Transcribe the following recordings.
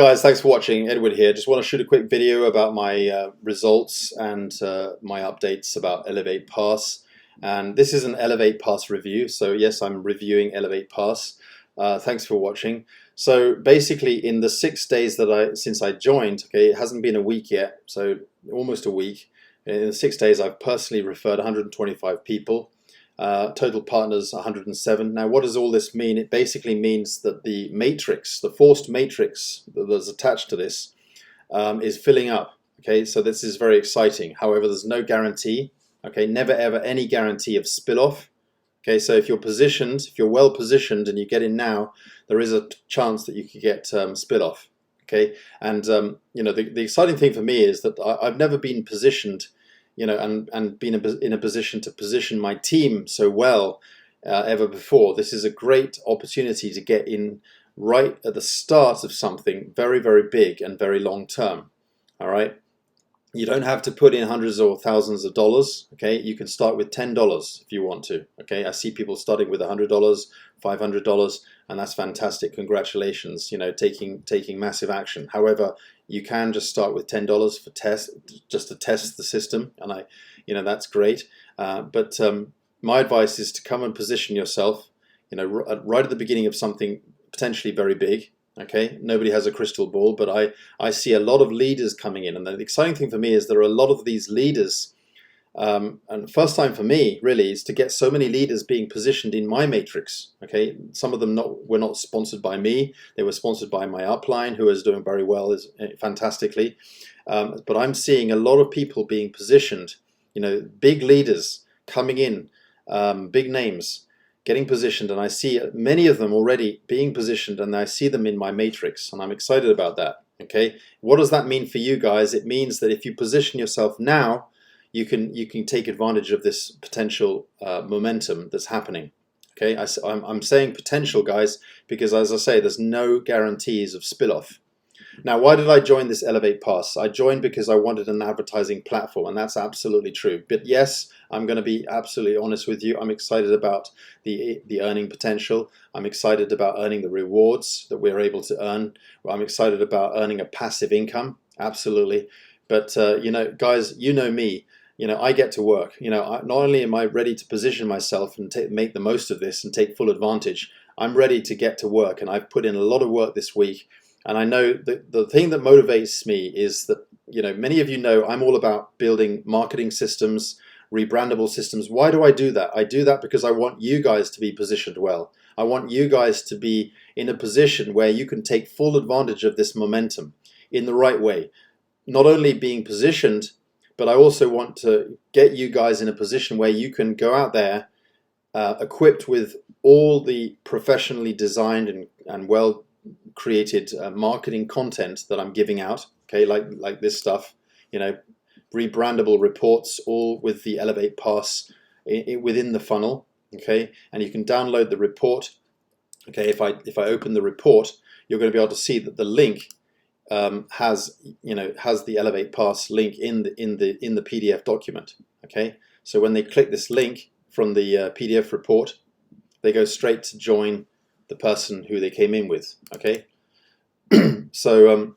Guys, thanks for watching. Edward here. Just want to shoot a quick video about my results and my updates about Elevate Pass. And this is an Elevate Pass review. So yes, I'm reviewing Elevate Pass. Thanks for watching. So basically, in the 6 days since I joined, okay, it hasn't been a week yet, so almost a week. In the 6 days, I've personally referred 125 people. Total partners 107. Now, what does all this mean? It basically means that the matrix, the forced matrix that's attached to this, is filling up. Okay, so this is very exciting. However, there's no guarantee. Okay, never ever any guarantee of spill-off. Okay, so if you're positioned, if you're well positioned and you get in now, there is a chance that you could get spill-off. Okay, and you know, the exciting thing for me is that I've never been positioned, you know, and been in a position to position my team so well ever before. This is a great opportunity to get in right at the start of something very, very big and very long term. All right. You don't have to put in hundreds or thousands of dollars. Okay, you can start with $10 if you want to. Okay, I see people starting with $100, $500, and that's fantastic. Congratulations, you know, taking massive action. However, you can just start with $10 for just to test the system, and you know, that's great. But my advice is to come and position yourself, you know, right at the beginning of something potentially very big. Okay, nobody has a crystal ball, but I see a lot of leaders coming in, and the exciting thing for me is there are a lot of these leaders, and first time for me really is to get so many leaders being positioned in my matrix. Okay, some of them were not sponsored by me; they were sponsored by my upline, who is doing very well, fantastically. But I'm seeing a lot of people being positioned, you know, big leaders coming in, big names getting positioned, and I see many of them already being positioned, and I see them in my matrix, and I'm excited about that. Okay, what does that mean for you guys? It means that if you position yourself now, you can take advantage of this potential momentum that's happening. Okay, I'm saying potential, guys, because as I say, there's no guarantees of spill-off. Now, why did I join this Elevate Pass? I joined because I wanted an advertising platform, and that's absolutely true. But yes, I'm going to be absolutely honest with you. I'm excited about the earning potential. I'm excited about earning the rewards that we're able to earn. I'm excited about earning a passive income, absolutely. But you know, guys, you know me. You know, I get to work. You know, not only am I ready to position myself and make the most of this and take full advantage, I'm ready to get to work, and I've put in a lot of work this week. And I know that the thing that motivates me is that, you know, many of you know I'm all about building marketing systems, rebrandable systems. Why do I do that? I do that because I want you guys to be positioned well. I want you guys to be in a position where you can take full advantage of this momentum in the right way. Not only being positioned, but I also want to get you guys in a position where you can go out there equipped with all the professionally designed and well created marketing content that I'm giving out, okay, like this stuff, you know, rebrandable reports, all with the Elevate Pass within the funnel, okay, and you can download the report. Okay, if I open the report, you're going to be able to see that the link has the Elevate Pass link in the PDF document. Okay, so when they click this link from the PDF report, they go straight to join the person who they came in with. Okay, so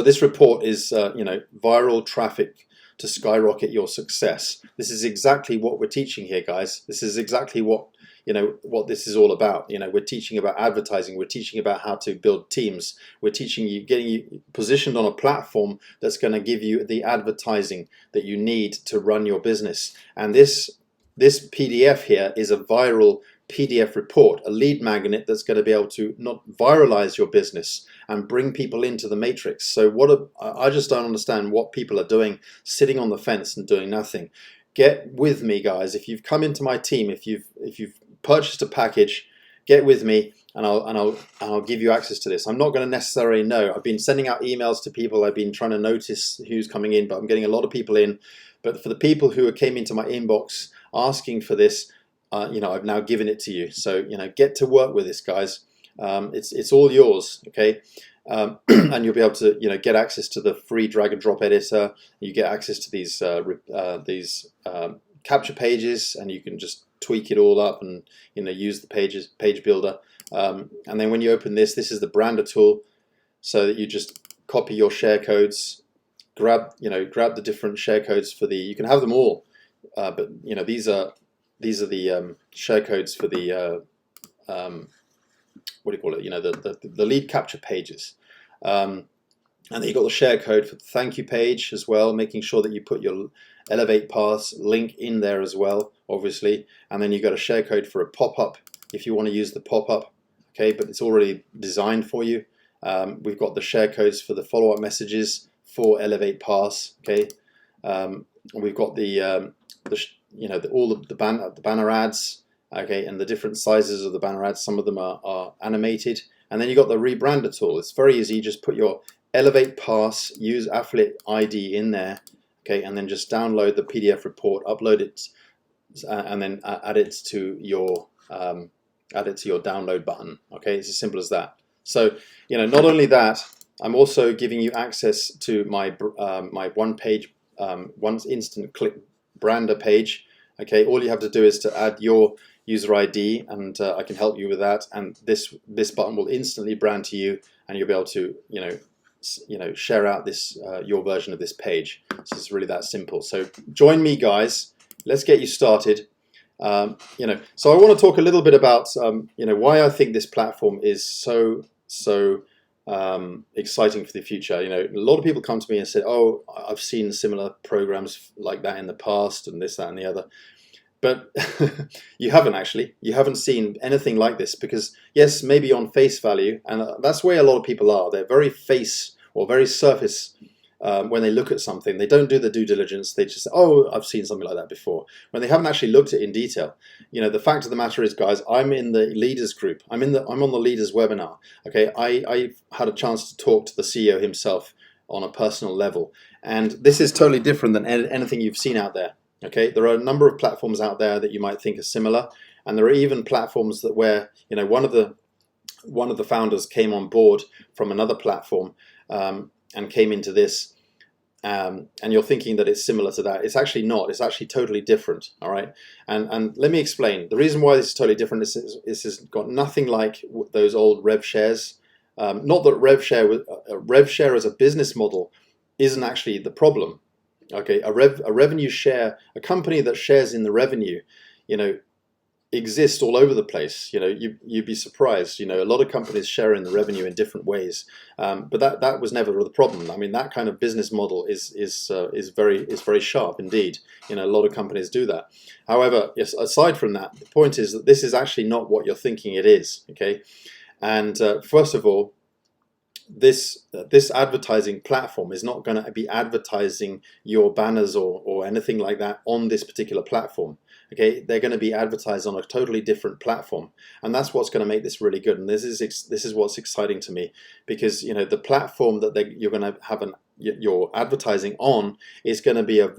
this report is you know, viral traffic to skyrocket your success. This is exactly what we're teaching here, guys. This is exactly what, you know, what this is all about. You know, we're teaching about advertising. We're teaching about how to build teams. We're teaching you, getting you positioned on a platform that's going to give you the advertising that you need to run your business. And this PDF here is a viral PDF report, a lead magnet that's going to be able to not viralize your business and bring people into the matrix. So I just don't understand what people are doing, sitting on the fence and doing nothing. Get with me, guys. If you've come into my team, if you've purchased a package, get with me, and I'll give you access to this. I'm not going to necessarily know. I've been sending out emails to people. I've been trying to notice who's coming in, but I'm getting a lot of people in. But for the people who came into my inbox asking for this, you know, I've now given it to you. So, you know, get to work with this, guys. It's all yours, okay? And you'll be able to, you know, get access to the free drag and drop editor. You get access to these capture pages, and you can just tweak it all up and, you know, use the page builder. And then when you open this is the brander tool. so that you just copy your share codes, grab the different share codes for the. You can have them all, but these are the share codes for the what do you call it? The lead capture pages. And then you've got the share code for the thank you page as well, making sure that you put your Elevate Pass link in there as well, obviously. And then you've got a share code for a pop-up if you want to use the pop-up, okay, but it's already designed for you. We've got the share codes for the follow-up messages for Elevate Pass, okay. We've got all the banner ads, okay, and the different sizes of the banner ads. Some of them are animated. And then you've got the rebrander tool. It's very easy. You just put your Elevate Pass, use affiliate ID in there, okay, and then just download the PDF report, upload it, and then add it to your download button. Okay, it's as simple as that. So not only that, I'm also giving you access to my my one instant click brander page. Okay, all you have to do is to add your user ID, and I can help you with that. And this button will instantly brand to you, and you'll be able to share out this your version of this page. So it's really that simple. So join me, guys. Let's get you started. So I want to talk a little bit about why I think this platform is so exciting for the future. A lot of people come to me and say, "Oh, I've seen similar programs like that in the past, and this, that, and the other." But you haven't actually. You haven't seen anything like this, because yes, maybe on face value, and that's where a lot of people are. They're very face or very surface when they look at something. They don't do the due diligence. They just say, "Oh, I've seen something like that before," when they haven't actually looked at it in detail. The fact of the matter is, guys, I'm in the leaders group. I'm on the leaders webinar. Okay, I had a chance to talk to the CEO himself on a personal level, and this is totally different than anything you've seen out there. Okay, there are a number of platforms out there that you might think are similar, and there are even platforms that where one of the founders came on board from another platform and came into this, and you're thinking that it's similar to that. It's actually not. It's actually totally different. All right, and let me explain. The reason why this is totally different is this has got nothing like those old rev shares. Not that rev share as a business model isn't actually the problem. Okay, a revenue share, a company that shares in the revenue, exists all over the place. You'd be surprised. A lot of companies share in the revenue in different ways, but that was never the problem. I mean, that kind of business model is very sharp indeed. A lot of companies do that. However, yes, aside from that, the point is that this is actually not what you're thinking it is. Okay, and first of all, this advertising platform is not going to be advertising your banners or anything like that on this particular platform. Okay, they're going to be advertised on a totally different platform, and that's what's going to make this really good. And this is what's exciting to me, because the platform that you're going to have your advertising on is going to be a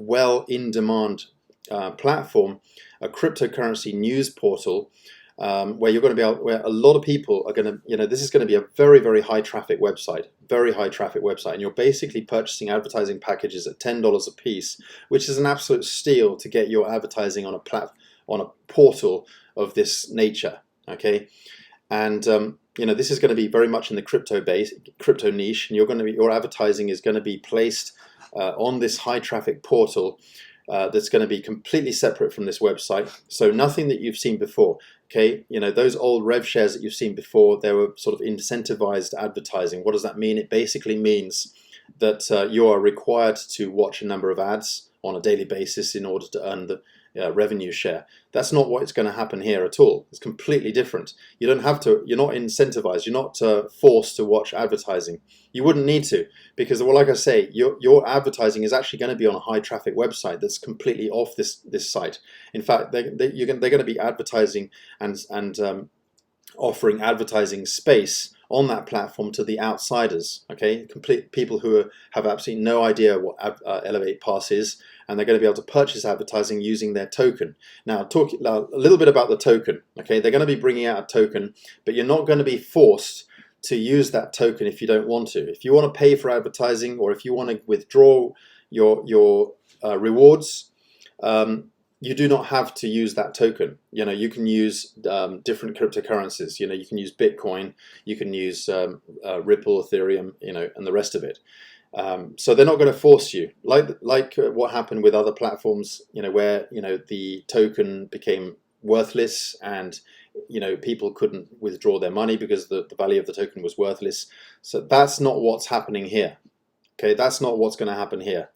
in-demand platform, a cryptocurrency news portal. Where you're going to be able, where a lot of people are going to, this is going to be a very, very high traffic website, and you're basically purchasing advertising packages at $10 a piece, which is an absolute steal to get your advertising on a portal of this nature. Okay, and this is going to be very much in the crypto niche, and your advertising is going to be placed on this high traffic portal. That's going to be completely separate from this website, so nothing that you've seen before. Okay, those old rev shares that you've seen before, they were sort of incentivized advertising. What does that mean? It basically means that you are required to watch a number of ads on a daily basis in order to earn the revenue share. That's not what's going to happen here at all. It's completely different. You don't have to. You're not incentivized. You're not forced to watch advertising. You wouldn't need to, because, well, like I say, your advertising is actually going to be on a high traffic website that's completely off this site. In fact, they're going to be advertising and offering advertising space on that platform to the outsiders. Okay, complete people who have absolutely no idea what Elevate Pass is, and they're going to be able to purchase advertising using their token. Now, talk a little bit about the token. Okay, they're going to be bringing out a token, but you're not going to be forced to use that token if you don't want to. If you want to pay for advertising, or if you want to withdraw your rewards, you do not have to use that token. You can use different cryptocurrencies. You can use Bitcoin, you can use Ripple, Ethereum, and the rest of it. So they're not going to force you, like what happened with other platforms, where the token became worthless, and people couldn't withdraw their money because the value of the token was worthless. So that's not what's happening here. Okay, that's not what's going to happen here.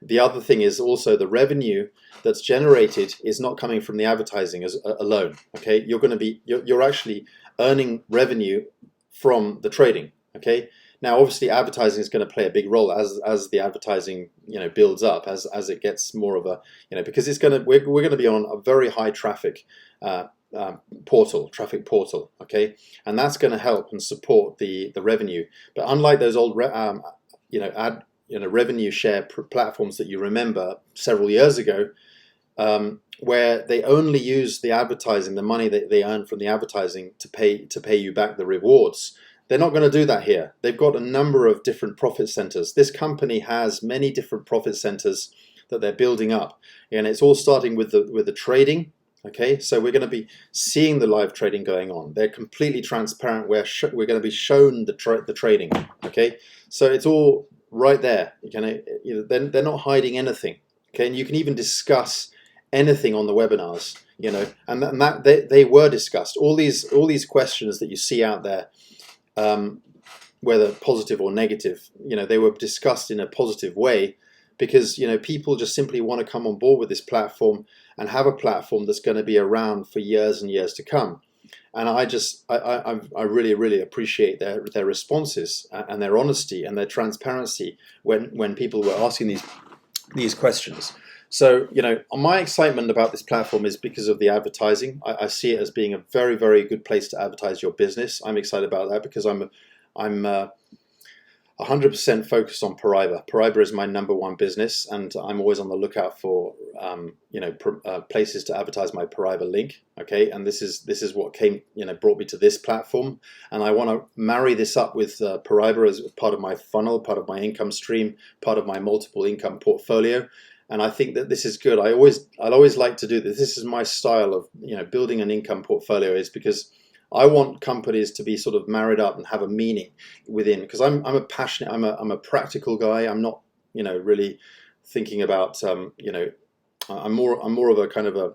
The other thing is also the revenue that's generated is not coming from the advertising alone. Okay, you're actually earning revenue from the trading. Okay, now obviously advertising is going to play a big role as the advertising builds up, as it gets more of a because we're going to be on a very high traffic traffic portal. Okay, and that's going to help and support the revenue. But unlike those old revenue share platforms that you remember several years ago, where they only use the advertising, the money that they earn from the advertising to pay you back the rewards. They're not going to do that here. They've got a number of different profit centers. This company has many different profit centers that they're building up, and it's all starting with the trading. Okay, so we're going to be seeing the live trading going on. They're completely transparent. We're going to be shown the trading. Okay, so it's all right there. They're not hiding anything. Okay, and you can even discuss anything on the webinars. And that they were discussed. All these questions that you see out there, whether positive or negative, they were discussed in a positive way, because people just simply want to come on board with this platform and have a platform that's going to be around for years and years to come. And I really appreciate their responses and their honesty and their transparency when people were asking these questions. So my excitement about this platform is because of the advertising. I see it as being a very, very good place to advertise your business. I'm excited about that because I'm 100% focused on Pariba. Pariba is my #1 business, and I'm always on the lookout for places to advertise my Pariba link. Okay, and this is what brought me to this platform, and I want to marry this up with Pariba as part of my funnel, part of my income stream, part of my multiple income portfolio. And I think that this is good. I'd always like to do this. This is my style of building an income portfolio, is because I want companies to be sort of married up and have a meaning within, because I'm a practical guy. I'm not really thinking about I'm more of a kind of a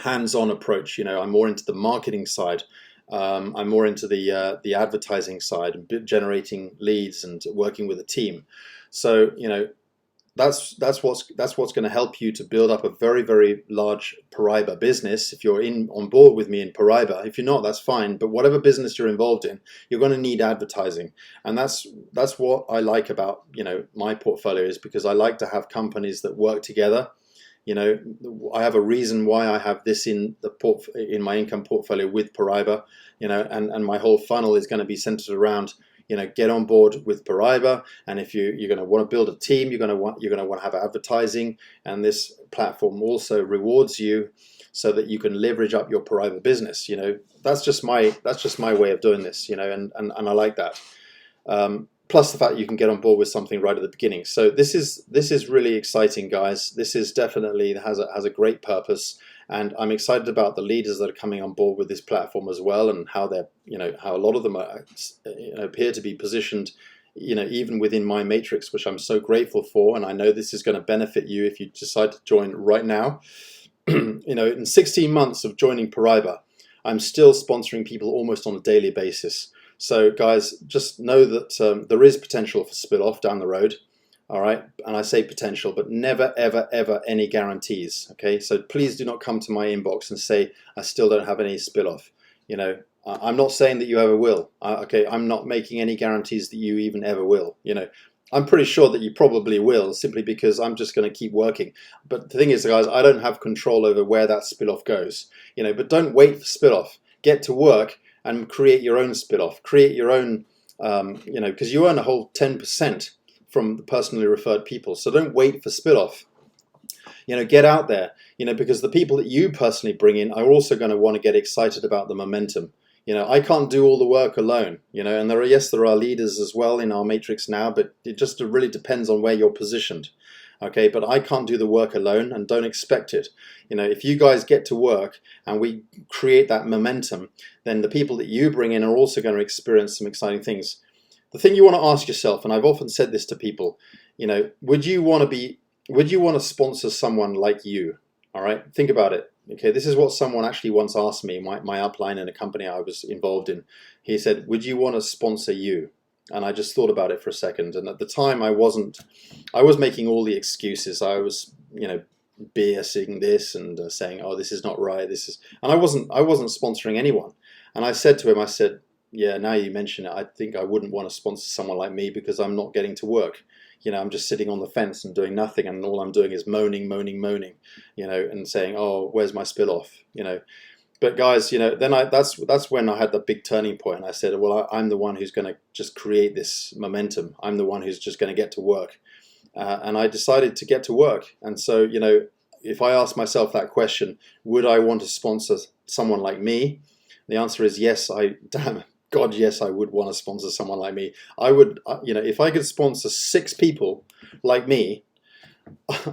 hands-on approach. I'm more into the marketing side. I'm more into the advertising side and generating leads and working with a team. So that's what's going to help you to build up a very, very large Pariba business. If you're on board with me in Pariba, if you're not, that's fine. But whatever business you're involved in, you're going to need advertising, and that's what I like about my portfolio, is because I like to have companies that work together. I have a reason why I have this in my income portfolio with Pariba. And my whole funnel is going to be centered around get on board with Pariba, and if you're going to want to build a team, you're going to want to have advertising, and this platform also rewards you so that you can leverage up your Pariba business. That's just my way of doing this. And I like that. Plus the fact you can get on board with something right at the beginning. So this is really exciting, guys. This is definitely has a great purpose. And I'm excited about the leaders that are coming on board with this platform as well, and how they're, how a lot of them are, appear to be positioned, even within my matrix, which I'm so grateful for. And I know this is going to benefit you if you decide to join right now. In 16 months of joining Pariba, I'm still sponsoring people almost on a daily basis. So guys, just know that there is potential for spill-off down the road. All right, and I say potential, but never, ever, ever any guarantees. Okay, so please do not come to my inbox and say I still don't have any spill-off. I'm not saying that you ever will. Okay, I'm not making any guarantees that you even ever will. I'm pretty sure that you probably will, simply because I'm just going to keep working. But the thing is, guys, I don't have control over where that spill-off goes. But don't wait for spill-off. Get to work and create your own spill-off. Create your own, because you earn a whole 10% from the personally referred people. So don't wait for spill-off. Get out there, because the people that you personally bring in are also going to want to get excited about the momentum. I can't do all the work alone, and there are leaders as well in our matrix now, but it just really depends on where you're positioned. okay? But I can't do the work alone, and don't expect it. You know, if you guys get to work and we create that momentum, then the people that you bring in are also going to experience some exciting things. The thing you want to ask yourself, and I've often said this to people, you know, would you want to sponsor someone like you? All right, think about it. Okay, this is what someone actually once asked me, my upline in a company I was involved in. He said, would you want to sponsor you? And I just thought about it for a second. And at the time I was making all the excuses. I was, you know, BSing this and saying, oh, this is not right. And I wasn't sponsoring anyone. And I said to him, I said, yeah, now you mention it, I think I wouldn't want to sponsor someone like me because I'm not getting to work. You know, I'm just sitting on the fence and doing nothing, and all I'm doing is moaning, you know, and saying, oh, where's my spill off, you know. But guys, you know, then that's when I had the big turning point. I said, well, I'm the one who's going to just create this momentum. I'm the one who's just going to get to work. And I decided to get to work. And so, you know, if I ask myself that question, would I want to sponsor someone like me? The answer is yes. Damn God, yes, I would want to sponsor someone like me. I would, you know, if I could sponsor 6 people like me,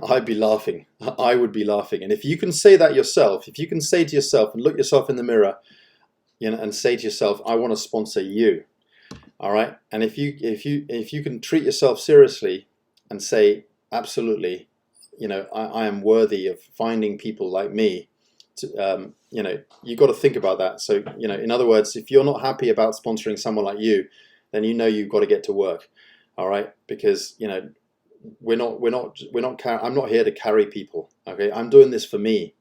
I'd be laughing. I would be laughing. And if you can say that yourself, if you can say to yourself and look yourself in the mirror, you know, and say to yourself, I want to sponsor you. All right. And if you can treat yourself seriously and say, absolutely, you know, I am worthy of finding people like me. You know, you got to think about that. So, you know, in other words, if you're not happy about sponsoring someone like you, then you know you've got to get to work. All right, because you know, I'm not here to carry people. Okay, I'm doing this for me.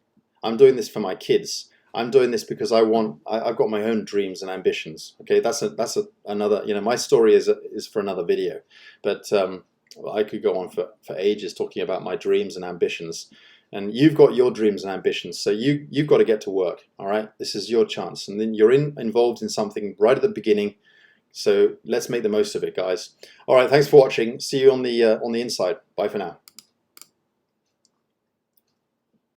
I'm doing this for my kids. I'm doing this because I've got my own dreams and ambitions. Okay, that's another. You know, my story is for another video, but I could go on for ages talking about my dreams and ambitions. And you've got your dreams and ambitions, so you've got to get to work. All right, this is your chance, and then you're involved in something right at the beginning. So let's make the most of it, guys. All right, thanks for watching. See you on the inside. Bye for now.